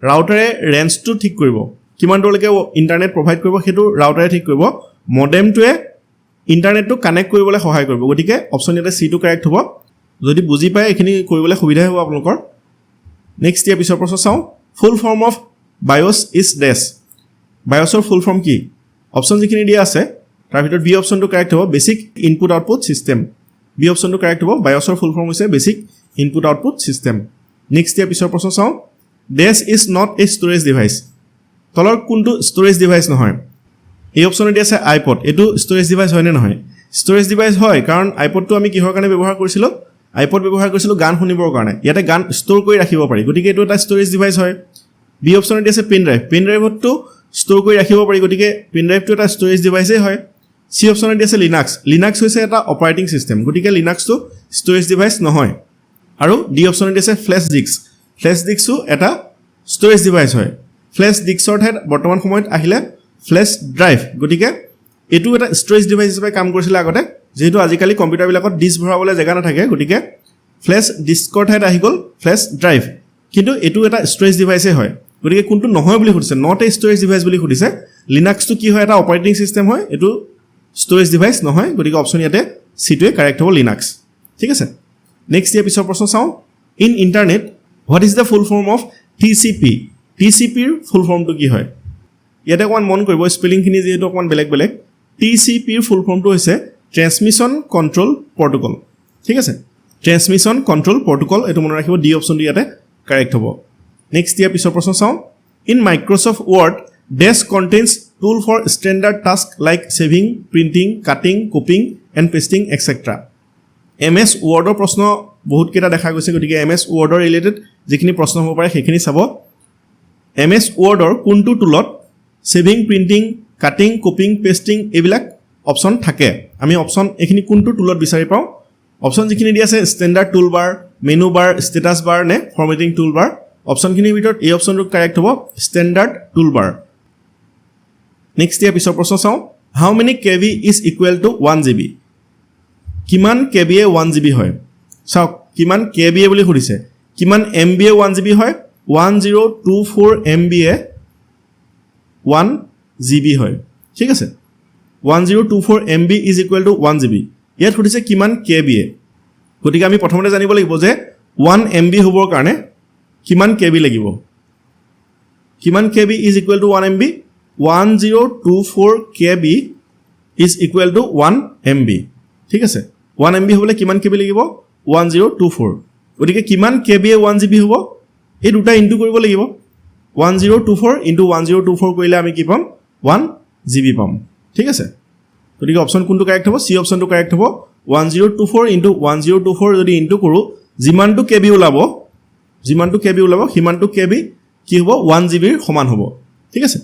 ৰাউটাৰে ৰেঞ্জটো ঠিক কৰিব, কিমান দূৰলৈকে ইণ্টাৰনেট প্ৰভাইড কৰিব সেইটো ৰাউটাৰে ঠিক কৰিব। মডেমটোৱে ইণ্টাৰনেটটো কানেক্ট কৰিবলৈ সহায় কৰিব। গতিকে অপশ্যন ইয়াতে চিটো কাৰেক্ট হ'ব। যদি বুজি পায় এইখিনি কৰিবলৈ সুবিধাই হ'ব আপোনালোকৰ। নেক্সট ইয়াৰ পিছৰ প্ৰশ্ন চাওঁ। Full form of BIOS is dash. বায়'ছৰ ফুল ফৰ্ম কি? অপশ্যন যিখিনি দিয়া আছে তাৰ ভিতৰত বি অপশ্যনটো কাৰেক্ট হ'ব, basic input output system. B অপশ্যনটো কাৰেক্ট হ'ব। বায়'ছৰ ফুল ফৰ্ম হৈছে basic input output system. Next ইয়াৰ পিছৰ প্ৰশ্ন চাওঁ। Dash is not a storage device. তলৰ কোনটো ষ্ট'ৰেজ ডিভাইচ নহয়? এই অপশ্যনত দিয়া আছে আইপড। এইটো ষ্ট'ৰেজ ডিভাইচ হয়নে নহয়? ষ্ট'ৰেজ ডিভাইচ হয়, কাৰণ আইপডটো আমি কিহৰ কাৰণে ব্যৱহাৰ কৰিছিলোঁ? আইপড ব্যৱহাৰ কৰিছিলোঁ গান শুনিবৰ কাৰণে। ইয়াতে গান ষ্ট'ৰ কৰি ৰাখিব পাৰি, গতিকে এইটো এটা ষ্ট'ৰেজ ডিভাইচ হয়। বি অপশ্যনত দি আছে পেন ড্ৰাইভ পেন ড্ৰাইভতো ষ্ট'ৰ কৰি ৰাখিব পাৰি গতিকে পেন ড্ৰাইভটো এটা ষ্ট'ৰেজ ডিভাইচেই হয় চি অপশ্যনত দি আছে লিনাক্স হৈছে এটা অপাৰেটিং ছিষ্টেম গতিকে লিনাক্সটো ষ্ট'ৰেজ ডিভাইচ নহয় আৰু ডি অপশ্যনত দি আছে ফ্লেছ ডিস্কো এটা ষ্ট'ৰেজ ডিভাইচ হয় ফ্লেছ ডিস্কৰ ঠাইত বৰ্তমান সময়ত আহিলে ফ্লেছ ড্ৰাইভ গতিকে এইটো এটা ষ্ট'ৰেজ ডিভাইচ হিচাপে কাম কৰিছিলে আগতে যেহেতু আজিকালি কম্পিউটাৰবিলাকত ডিস্ক ভৰাবলৈ জেগা নাথাকে গতিকে ফ্লেছ ডিস্কৰ ঠাইত আহি গ'ল ফ্লেছ ড্ৰাইভ কিন্তু এইটো এটা ষ্ট'ৰেজ ডিভাইচেই হয় গতিকে কোনটো নহয় বুলি সুধিছে নট এ ষ্ট'ৰেজ ডিভাইচ বুলি সুধিছে লিনাক্সটো কি হয় এটা অপাৰেটিং ছিষ্টেম হয় এইটো ষ্ট'ৰেজ ডিভাইচ নহয় গতিকে অপশ্যন ইয়াতে চিটোৱে কাৰেক্ট হ'ব লিনাক্স ঠিক আছে নেক্সট ইয়াৰ পিছৰ প্ৰশ্ন চাওঁ in internet what is the full form of টিচিপিৰ ফুল ফৰ্মটো কি হয় ইয়াতে অকণমান মন কৰিব স্পেলিংখিনি যিহেতু অকণমান বেলেগ টিচিপিৰ ফুল ফৰ্মটো হৈছে ট্ৰেন্সমিশ্যন কণ্ট্ৰল প্ৰট'কল ঠিক আছে ট্ৰেন্সমিশ্যন কণ্ট্ৰল প্ৰট'কল এইটো মনত ৰাখিব ডি অপশ্যনটো ইয়াতে কাৰেক্ট হ'ব নেক্সট ইয়াৰ পিছৰ প্ৰশ্ন চাওঁ in Microsoft word dash contains tool for standard task like saving printing cutting copying and pasting etcetera MS ৱৰ্ডৰ প্ৰশ্ন বহুতকেইটা দেখা গৈছে গতিকে MS ৱৰ্ডৰ ৰিলেটেড যিখিনি প্ৰশ্ন হ'ব পাৰে সেইখিনি চাব MS ৱৰ্ডৰ কোনটো টুলত saving printing cutting copying pasting এইবিলাক অপশ্যন থাকে আমি অপশ্যন এইখিনি কোনটো টুলত বিচাৰি পাওঁ অপশ্যন যিখিনি দি আছে ষ্টেণ্ডাৰ্ড টুল বাৰ মেনু বাৰ ষ্টেটাছ বাৰ নে ফৰ্মেটিং টুল বাৰ অপশ্যনখিনিৰ ভিতৰত এই অপশ্যনটো কাৰেক্ট হ'ব ষ্টেণ্ডাৰ্ড টুল বাৰ নেক্সট ইয়াৰ পিছৰ প্ৰশ্ন চাওঁ how many KB is equal to 1 GB কিমান KBয়ে 1 GB হয় চাওক কিমান KBয়ে বুলি সুধিছে কিমান MBয়ে 1 GB হয় 1024 MBয়ে 1 GB হয় ঠিক আছে 1024 MB is equal to 1 GB ইয়াত সুধিছে কিমান KBয়ে গতিকে আমি প্ৰথমতে জানিব লাগিব যে 1 MB হ'বৰ কাৰণে কিমান KB লাগিব কিমান KB is equal to 1 MB 1024 KB is equal to 1 MB ঠিক আছে 1 MB হ'বলৈ কিমান KB লাগিব 1024 গতিকে কিমান KBয়ে 1 GB হ'ব এই দুটা ইনটু কৰিব লাগিব 1024 ইনটু 1024 কৰিলে আমি কি পাম 1 GB পাম ঠিক আছে গতিকে অপশ্যন কোনটো কাৰেক্ট হ'ব চি অপশ্যনটো কাৰেক্ট হ'ব 1024 ইনটু 1024 যদি ইনটু কৰোঁ যিমানটো KB ওলাব সিমানটো KB কি হ'ব 1 GB ৰ সমান হ'ব ঠিক আছে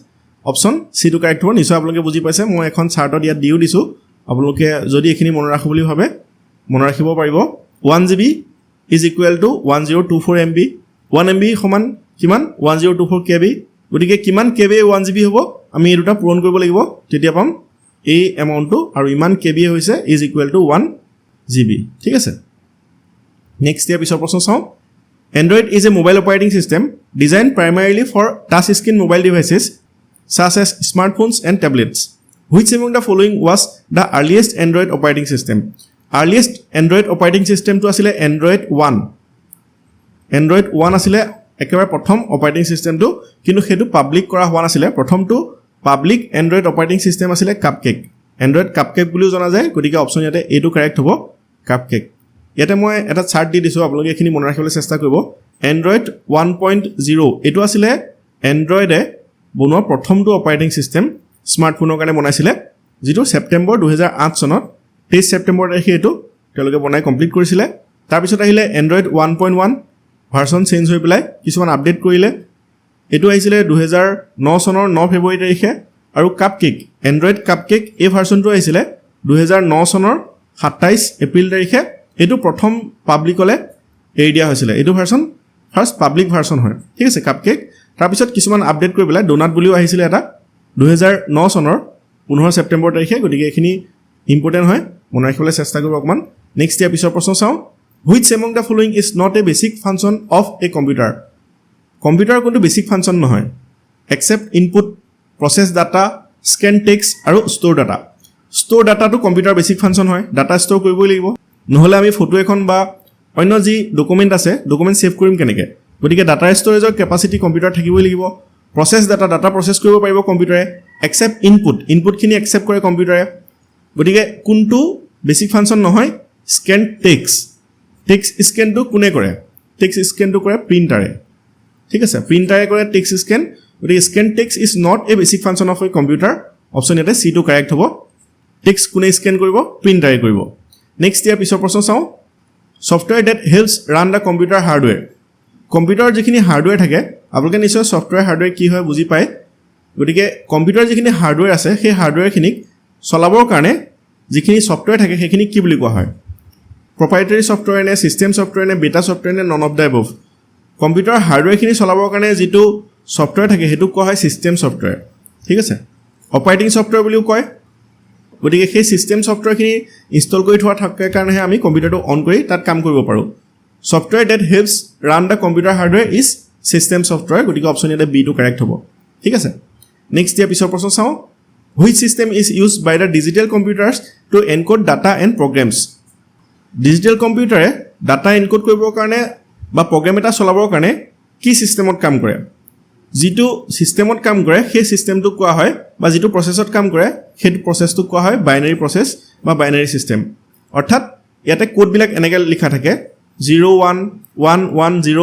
অপশ্যন চিটো কাৰেক্ট হ'ব নিশ্চয় আপোনালোকে বুজি পাইছে মই এখন চাৰ্টত ইয়াত দিও দিছোঁ আপোনালোকে যদি এইখিনি মনত ৰাখো বুলি ভাবে মনত ৰাখিব পাৰিব 1 GB is equal two 1024 MB 1 MB সমান কিমান 1024 KB গতিকে কিমান KB 1 GB হ'ব আমি এই দুটা পূৰণ কৰিব লাগিব তেতিয়া পাম এই এমাউণ্টটো আৰু ইমান KB হৈছে ইজ ইকুৱেল টু 1 GB ঠিক আছে নেক্সট ইয়াৰ পিছৰ প্ৰশ্ন চাওঁ Android is a mobile operating system designed primarily for touch-screen mobile devices such as smartphones and tablets. Which among the following was the earliest Android operating system? Earliest Android operating system to asile Android 1. Android 1 asile ekebare prothom operating system to kintu hetu public kora howa nasile prothom to public Android operating system asile Cupcake. Android Cupcake buliu jana jay gotike option yate etu correct hobo Cupcake. ইয়াতে মই এটা shirt দি দিছোঁ আপোনালোকে এইখিনি মনত ৰাখিবলৈ চেষ্টা কৰিব এণ্ড্ৰইড 1.0 এইটো আছিলে এণ্ড্ৰইডে বনোৱা প্ৰথমটো অপাৰেটিং ছিষ্টেম স্মাৰ্টফোনৰ কাৰণে বনাইছিলে যিটো ছেপ্টেম্বৰ 2008 চনত 23 ছেপ্টেম্বৰ তাৰিখে এইটো তেওঁলোকে বনাই কমপ্লিট কৰিছিলে তাৰপিছত আহিলে এণ্ড্ৰইড 1.1 ভাৰ্চন চেঞ্জ হৈ পেলাই কিছুমান আপডেট কৰিলে এইটো আহিছিলে 2009 চনৰ 9 ফেব্ৰুৱাৰী তাৰিখে আৰু কাপকেক এণ্ড্ৰইড কাপকেক এই ভাৰ্চনটো আহিছিলে 2009 চনৰ 27 এপ্ৰিল তাৰিখে এইটো প্ৰথম পাব্লিকলে এৰি দিয়া হৈছিলে এইটো ভাৰ্চন ফাৰ্ষ্ট পাব্লিক ভাৰ্চন হয় ঠিক আছে কাপকেক তাৰপিছত কিছুমান আপডেট কৰি পেলাই ডোনাট বুলিও আহিছিলে এটা 2009 চনৰ 15 ছেপ্টেম্বৰ তাৰিখে গতিকে এইখিনি ইম্পৰ্টেণ্ট হয় মনত ৰাখিবলৈ চেষ্টা কৰিব অকণমান নেক্সট ইয়াৰ পিছৰ প্ৰশ্ন চাওঁ which among the following is not a basic function of a computer কোনটো বেছিক ফাংচন নহয় except input process data scan text আৰু ষ্ট'ৰ ডাটাটো কম্পিউটাৰ বেছিক ফাংচন হয় ডাটা ষ্ট'ৰ কৰিবই লাগিব নহ'লে আমি ফটো এখন বা অন্য যি ডকুমেণ্ট আছে ডকুমেণ্ট ছেভ কৰিম কেনেকৈ গতিকে ডাটা ষ্ট'ৰেজৰ কেপাচিটি কম্পিউটাৰ থাকিবই লাগিব প্ৰচেছ ডাটা প্ৰচেছ কৰিব পাৰিব কম্পিউটাৰে এক্সেপ্ট ইনপুটখিনি একচেপ্ট কৰে কম্পিউটাৰে গতিকে কোনটো বেছিক ফাংচন নহয় স্কেন টেক্সট স্কেনটো কোনে কৰে টেক্সট স্কেনটো কৰে প্ৰিণ্টাৰে ঠিক আছে প্ৰিণ্টাৰে কৰে টেক্সট স্কেন গতিকে scan text is not a basic function of a computer option ইয়াতে চিটো কাৰেক্ট হ'ব টেক্সট কোনে স্কেন কৰিব প্ৰিণ্টাৰে কৰিব নেক্সট ইয়াৰ পিছৰ প্ৰশ্ন চাওঁ software that helps run the computer hardware কম্পিউটাৰৰ যিখিনি হাৰ্ডৱেৰ থাকে আপোনালোকে নিশ্চয় সফটৱেৰ হাৰ্ডৱেৰ কি হয় বুজি পায় গতিকে কম্পিউটাৰৰ যিখিনি হাৰ্ডৱেৰ আছে সেই হাৰ্ডৱেৰখিনিক চলাবৰ কাৰণে যিখিনি সফটৱেৰ থাকে সেইখিনি কি বুলি কোৱা হয় প্ৰপ্ৰাইটাৰী সফটৱেৰ নে সিস্টেম সফটৱেৰ নে বেটা সফটৱেৰ নে নন অফ দ্য এবভ কম্পিউটাৰৰ হাৰ্ডৱেৰখিনি চলাবৰ কাৰণে যিটো সফটৱেৰ থাকে সেইটো কোৱা হয় সিস্টেম সফটৱেৰ ঠিক আছে অপাৰেটিং সফটৱেৰ বুলিও কয় গতিকে সেই সিস্টেম সফটৱেৰখিনি ইনষ্টল কৰি থোৱা থাকে কাৰণেহে আমি কম্পিউটাৰটো অন কৰি তাত কাম কৰিব পাৰোঁ software that helps run the computer hardware is system software গতিকে অপশ্যন ইয়াতে বিটো কাৰেক্ট হ'ব ঠিক আছে নেক্সট ইয়াৰ পিছৰ প্ৰশ্ন চাওঁ which system is use by the digital computers to encode data and programs digital কম্পিউটাৰে ডাটা এনকোড কৰিবৰ কাৰণে বা প্ৰগ্ৰেম এটা চলাবৰ কাৰণে কি সিস্টেমত কাম কৰে যিটো সিস্টেমত কাম কৰে সেই সিস্টেমটো কোৱা হয় বা যিটো প্ৰচেছত কাম কৰে সেইটো প্ৰচেছটো কোৱা হয় বাইনাৰী প্ৰচেছ বা বাইনাৰী সিস্টেম অৰ্থাৎ ইয়াতে কোডবিলাক এনেকৈ লিখা থাকে 01110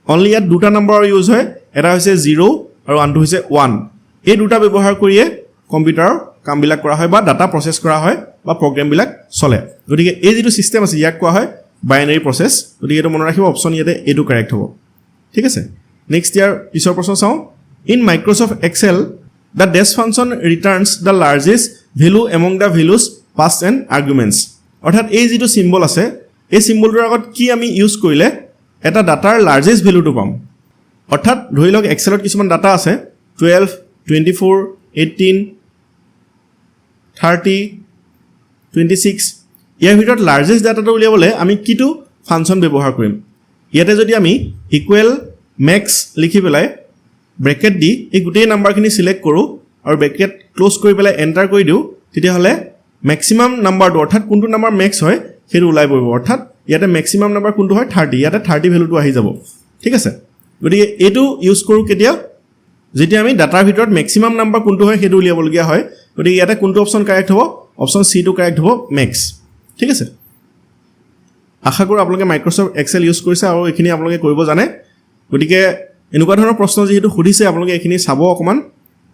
অনলি ইয়াত দুটা নম্বৰ ইউজ হয় এটা হৈছে 0 আৰু আনটো হৈছে 1 এই দুটা ব্যৱহাৰ কৰিয়ে কম্পিউটাৰৰ কামবিলাক কৰা হয় বা ডাটা প্ৰচেছ কৰা হয় বা প্ৰগ্ৰেমবিলাক চলে গতিকে এই যিটো সিস্টেম আছে ইয়াক কোৱা হয় বাইনাৰী প্ৰচেছ গতিকে এইটো মনত ৰাখিব অপশ্যন ইয়াতে এইটো কাৰেক্ট হ'ব ঠিক আছে নেক্সট ইয়াৰ পিছৰ প্ৰশ্ন চাওঁ in Microsoft excel the dash function returns the largest value among the values pass and arguments অৰ্থাৎ এই যিটো চিম্বল আছে এই চিম্বলটোৰ আগত কি আমি ইউজ কৰিলে এটা ডাটাৰ লাৰ্জেষ্ট ভেলুটো পাম অৰ্থাৎ ধৰি লওক এক্সেলত কিছুমান ডাটা আছে 12 24 18 30 26 ইয়াৰ ভিতৰত লাৰ্জেষ্ট ডাটাটো উলিয়াবলৈ আমি কিটো ফাংচন ব্যৱহাৰ কৰিম ইয়াতে যদি আমি ইকুৱেল মেক্স লিখি পেলাই ব্ৰেকেট দি এই গোটেই নাম্বাৰখিনি সিলেক্ট কৰোঁ আৰু ব্ৰেকেট ক্লোজ কৰি পেলাই এণ্টাৰ কৰি দিওঁ তেতিয়াহ'লে মেক্সিমাম নাম্বাৰটো অৰ্থাৎ কোনটো নাম্বাৰ মেক্স হয় সেইটো ওলাই পৰিব অৰ্থাৎ ইয়াতে মেক্সিমাম নাম্বাৰ কোনটো হয় 30 ইয়াতে 30 ভেলুটো আহি যাব ঠিক আছে গতিকে এইটো ইউজ কৰোঁ কেতিয়া যেতিয়া আমি ডাটাৰ ভিতৰত মেক্সিমাম নাম্বাৰ কোনটো হয় সেইটো উলিয়াবলগীয়া হয় গতিকে ইয়াতে কোনটো অপশ্যন কাৰেক্ট হ'ব অপশ্যন চিটো কাৰেক্ট হ'ব মেক্স ঠিক আছে আশা কৰোঁ আপোনালোকে মাইক্ৰ'ছফ্ট এক্সেল ইউজ কৰিছে আৰু এইখিনি আপোনালোকে কৰিব জানে গতিকে এনেকুৱা ধৰণৰ প্ৰশ্ন যিহেতু সুধিছে আপোনালোকে এইখিনি চাব অকণমান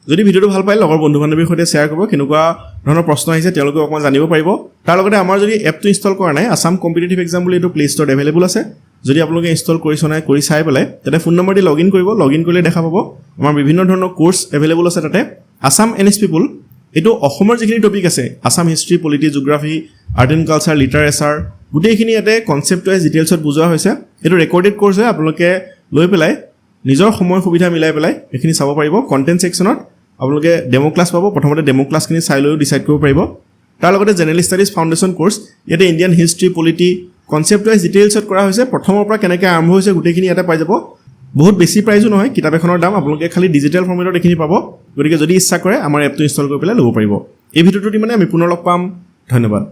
যদি ভিডিঅ'টো ভাল পায় লগৰ বন্ধু বান্ধৱীৰ সৈতে শ্বেয়াৰ কৰিব কেনেকুৱা ধৰণৰ প্ৰশ্ন আহিছে তেওঁলোকে অকণমান জানিব পাৰিব তাৰ লগতে আমাৰ যদি এপটো ইনষ্টল কৰা নাই আছাম কম্পিটিটিভ এক্সাম বুলি এইটো প্লে ষ্ট'ৰত এভেইলেবল আছে যদি আপোনালোকে ইনষ্টল কৰি চাই পেলাই তাতে phone number the log in কৰিব লগ ইন কৰিলে দেখা পাব আমাৰ বিভিন্ন ধৰণৰ কোৰ্চ এভেইলেবল আছে তাতে আছাম এনএছ পিপুল এইটো অসমৰ যিখিনি টপিক আছে Assam history polity geography art and culture literature গোটেইখিনি ইয়াতে কনচেপ্ট ৱাইজ ডিটেইলছত বুজোৱা হৈছে এইটো ৰেকৰ্ডেড কোৰ্চ হয় আপোনালোকে লৈ পেলাই নিজৰ সময় সুবিধা মিলাই পেলাই এইখিনি চাব পাৰিব কণ্টেণ্ট ছেকশ্যনত আপোনালোকে ডেমো ক্লাছ পাব প্ৰথমতে ডেমো ক্লাছখিনি চাই লৈও ডিচাইড কৰিব পাৰিব তাৰ লগতে জেনেৰেল ষ্টাডিজ ফাউণ্ডেশ্যন কোৰ্চ ইয়াতে Indian history polity concept wise ডিটেইলছত কৰা হৈছে প্ৰথমৰ পৰা কেনেকৈ আৰম্ভ হৈছে গোটেইখিনি ইয়াতে পাই যাব বহুত বেছি প্ৰাইজো নহয় কিতাপ এখনৰ দাম আপোনালোকে খালি ডিজিটেল ফৰ্মেটত এইখিনি পাব গতিকে যদি ইচ্ছা কৰে আমাৰ এপটো ইনষ্টল কৰি পেলাই ল'ব পাৰিব এই ভিডিঅ'টোত মানে আমি পুনৰ লগ পাম ধন্যবাদ